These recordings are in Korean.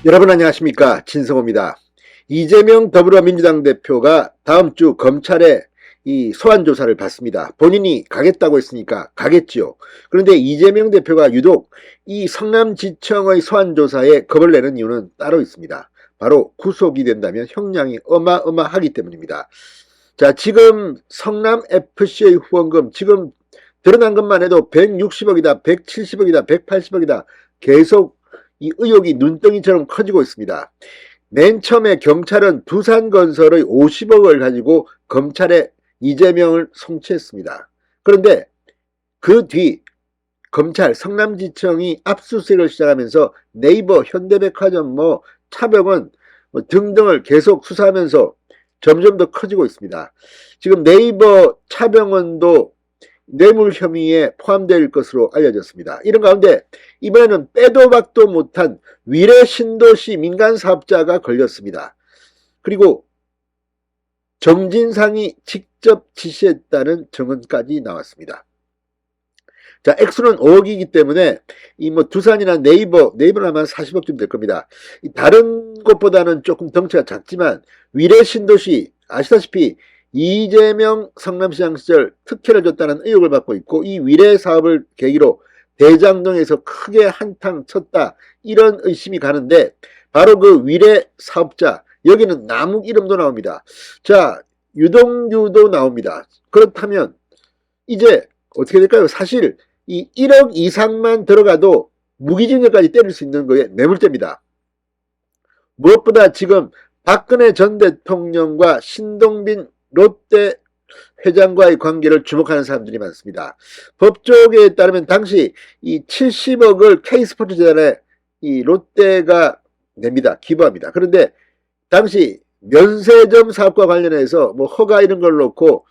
여러분 안녕하십니까, 진성호입니다. 이재명 더불어민주당 대표가 다음 주 검찰에 이 소환 조사를 받습니다. 본인이 가겠다고 했으니까 가겠지요. 그런데 이재명 대표가 유독 이 성남지청의 소환 조사에 겁을 내는 이유는 따로 있습니다. 바로 구속이 된다면 형량이 어마어마하기 때문입니다. 자, 지금 성남FC의 후원금 지금 드러난 것만 해도 160억이다, 170억이다, 180억이다 계속 이 의혹이 눈덩이처럼 커지고 있습니다. 맨 처음에 경찰은 두산건설의 50억을 가지고 검찰에 이재명을 송치했습니다. 그런데 그 뒤 검찰 성남지청이 압수수색을 시작하면서 네이버, 현대백화점, 차병원 등등을 계속 수사하면서 점점 더 커지고 있습니다. 지금 네이버, 차병원도 뇌물 혐의에 포함될 것으로 알려졌습니다. 이런 가운데 이번에는 빼도 박도 못한 위례 신도시 민간 사업자가 걸렸습니다. 그리고 정진상이 직접 지시했다는 증언까지 나왔습니다. 자, 액수는 5억이기 때문에 이 두산이나 네이버는 아마 40억쯤 될 겁니다. 다른 곳보다는 조금 덩치가 작지만 위례 신도시 아시다시피 이재명 성남시장 시절 특혜를 줬다는 의혹을 받고 있고, 이 위례 사업을 계기로 대장동에서 크게 한탕 쳤다 이런 의심이 가는데, 바로 그 위례 사업자, 여기는 남욱 이름도 나옵니다. 자, 유동규도 나옵니다. 그렇다면 이제 어떻게 될까요? 사실 이 1억 이상만 들어가도 무기징역까지 때릴 수 있는 거에 뇌물죄입니다. 무엇보다 지금 박근혜 전 대통령과 신동빈 롯데 회장과의 관계를 주목하는 사람들이 많습니다. 법조계에 따르면 당시 이 70억을 K스포츠 재단에 이 롯데가 냅니다. 기부합니다. 그런데 당시 면세점 사업과 관련해서 허가 이런 걸 놓고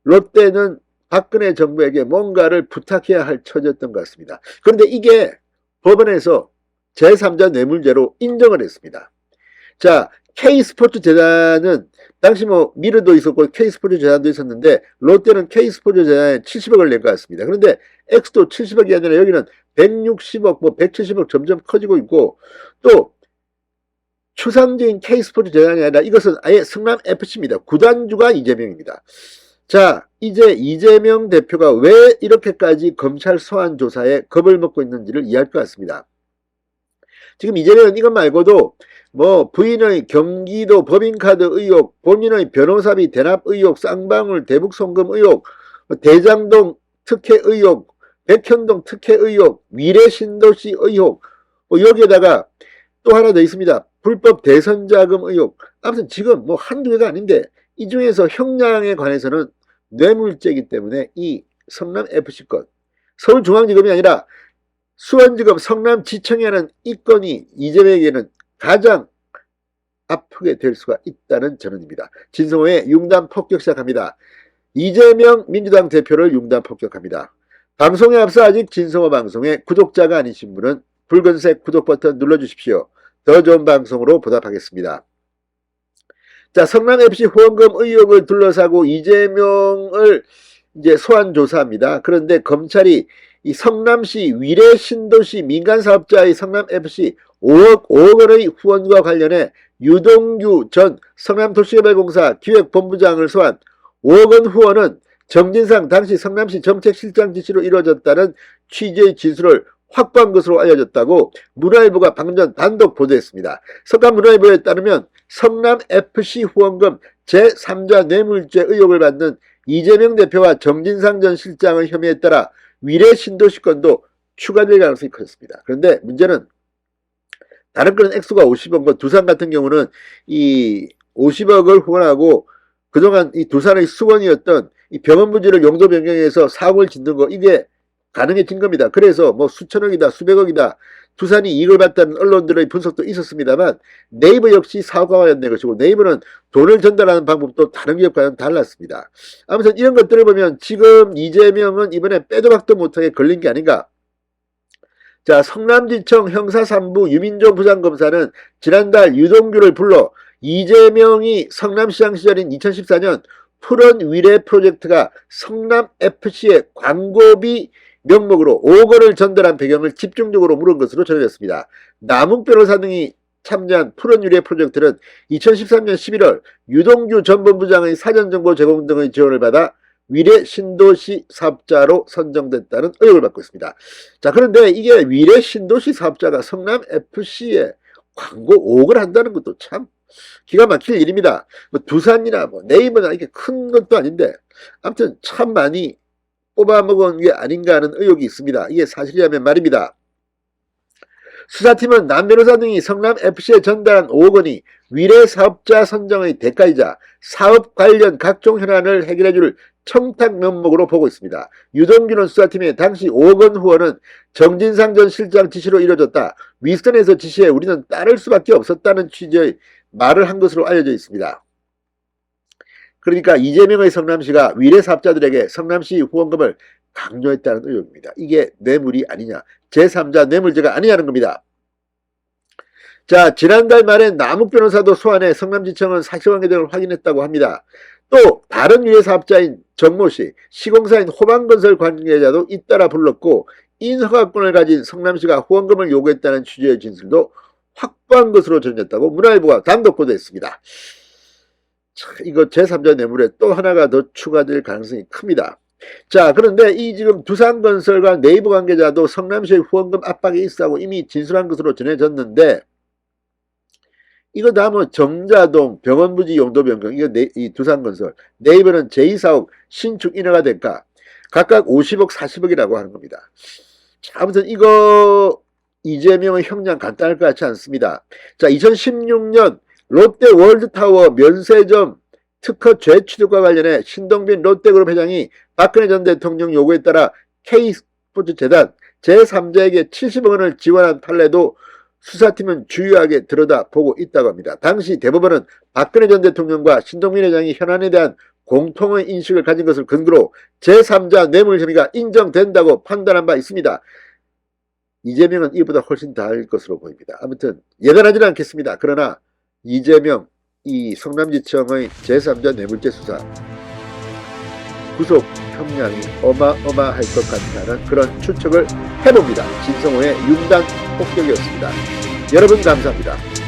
롯데는 박근혜 정부에게 뭔가를 부탁해야 할 처지였던 것 같습니다. 그런데 이게 법원에서 제3자 뇌물죄로 인정을 했습니다. 자, K스포츠 재단은 당시 미르도 있었고 K스포츠 재단도 있었는데, 롯데는 K스포츠 재단에 70억을 낸 것 같습니다. 그런데 X도 70억이 아니라 여기는 160억, 170억 점점 커지고 있고, 또 추상적인 K스포츠 재단이 아니라 이것은 아예 성남FC입니다. 구단주가 이재명입니다. 자, 이제 이재명 대표가 왜 이렇게까지 검찰 소환 조사에 겁을 먹고 있는지를 이해할 것 같습니다. 지금 이재명은 이것 말고도 부인의 경기도 법인카드 의혹, 본인의 변호사비 대납 의혹, 쌍방울 대북 송금 의혹, 대장동 특혜 의혹, 백현동 특혜 의혹, 위례 신도시 의혹, 여기에다가 또 하나 더 있습니다. 불법 대선 자금 의혹. 아무튼 지금 한두 개가 아닌데, 이 중에서 형량에 관해서는 뇌물죄이기 때문에 이 성남FC 건, 서울중앙지검이 아니라 수원지검 성남지청이 하는 이 건이 이재명에게는 가장 아프게 될 수가 있다는 전언입니다. 진성호의 융단 폭격 시작합니다. 이재명 민주당 대표를 융단 폭격합니다. 방송에 앞서 아직 진성호 방송에 구독자가 아니신 분은 붉은색 구독 버튼 눌러주십시오. 더 좋은 방송으로 보답하겠습니다. 자, 성남FC 후원금 의혹을 둘러싸고 이재명을 이제 소환 조사합니다. 그런데 검찰이 이 성남시 위례 신도시 민간사업자의 성남FC 5억 원의 후원과 관련해 유동규 전 성남도시개발공사 기획본부장을 소환. 5억 원 후원은 정진상 당시 성남시 정책실장 지시로 이루어졌다는 취재의 진술을 확보한 것으로 알려졌다고 문화일보가 방금 전 단독 보도했습니다. 석간문화일보에 따르면 성남FC 후원금 제3자 뇌물죄 의혹을 받는 이재명 대표와 정진상 전 실장의 혐의에 따라 위례 신도시 건도 추가될 가능성이 커졌습니다. 그런데 문제는 다른 건은 액수가 50억, 두산 같은 경우는 이 50억을 후원하고 그동안 이 두산의 수건이었던 이 병원 부지를 용도 변경해서 사옥을 짓는 거, 이게 가능해진 겁니다. 그래서 수천억이다, 수백억이다, 두산이 이익을 봤다는 언론들의 분석도 있었습니다만, 네이버 역시 사업과 관련된 것이고, 네이버는 돈을 전달하는 방법도 다른 기업과는 달랐습니다. 아무튼 이런 것들을 보면 지금 이재명은 이번에 빼도 박도 못하게 걸린 게 아닌가. 자, 성남지청 형사 3부 유민종 부장검사는 지난달 유동규를 불러 이재명이 성남시장 시절인 2014년 푸른 위례 프로젝트가 성남FC의 광고비 명목으로 5억 원을 전달한 배경을 집중적으로 물은 것으로 전해졌습니다. 남욱 변호사 등이 참여한 푸른 유래 프로젝트는 2013년 11월 유동규 전 본부장의 사전정보 제공 등의 지원을 받아 위례 신도시 사업자로 선정됐다는 의혹을 받고 있습니다. 자, 그런데 이게 위례 신도시 사업자가 성남FC에 광고 5억을 한다는 것도 참 기가 막힐 일입니다. 뭐 두산이나 뭐 네이버나 이게 큰 것도 아닌데 아무튼 참 많이 뽑아먹은 게 아닌가 하는 의혹이 있습니다. 이게 사실이라면 말입니다. 수사팀은 남 변호사 등이 성남FC에 전달한 5억 원이 위례 사업자 선정의 대가이자 사업 관련 각종 현안을 해결해줄 청탁 명목으로 보고 있습니다. 유동규는 수사팀의 당시 5억 원 후원은 정진상 전 실장 지시로 이뤄졌다. 윗선에서 지시해 우리는 따를 수밖에 없었다는 취지의 말을 한 것으로 알려져 있습니다. 그러니까 이재명의 성남시가 위례 사업자들에게 성남시 후원금을 강요했다는 의혹입니다. 이게 뇌물이 아니냐, 제3자 뇌물죄가 아니냐는 겁니다. 자, 지난달 말에 남욱 변호사도 소환해 성남지청은 사실관계 등을 확인했다고 합니다. 또 다른 위례 사업자인 정모씨, 시공사인 호방건설 관계자도 잇따라 불렀고 인허가권을 가진 성남시가 후원금을 요구했다는 취지의 진술도 확보한 것으로 전해졌다고 문화일보가 단독 보도했습니다. 자, 이거 제3자 뇌물에 또 하나가 더 추가될 가능성이 큽니다. 자, 그런데 이 지금 두산건설과 네이버 관계자도 성남시의 후원금 압박이 있어하고 이미 진술한 것으로 전해졌는데 이거 다 뭐 정자동, 병원부지 용도 변경, 이거 이 두산건설, 네이버는 제2사옥 신축 인허가 대가 각각 50억, 40억이라고 하는 겁니다. 자, 아무튼 이거 이재명의 형량 간단할 것 같지 않습니다. 자, 2016년 롯데 월드타워 면세점 특허 재취득과 관련해 신동빈 롯데그룹 회장이 박근혜 전 대통령 요구에 따라 K스포츠재단 제3자에게 70억 원을 지원한 판례도 수사팀은 주요하게 들여다보고 있다고 합니다. 당시 대법원은 박근혜 전 대통령과 신동빈 회장이 현안에 대한 공통의 인식을 가진 것을 근거로 제3자 뇌물 혐의가 인정된다고 판단한 바 있습니다. 이재명은 이보다 훨씬 다할 것으로 보입니다. 아무튼 예단하지는 않겠습니다. 그러나 이재명 이 성남지청의 제3자 뇌물죄 수사 구속 형량이 어마어마할 것 같다는 그런 추측을 해봅니다. 진성호의 융단 폭격이었습니다. 여러분 감사합니다.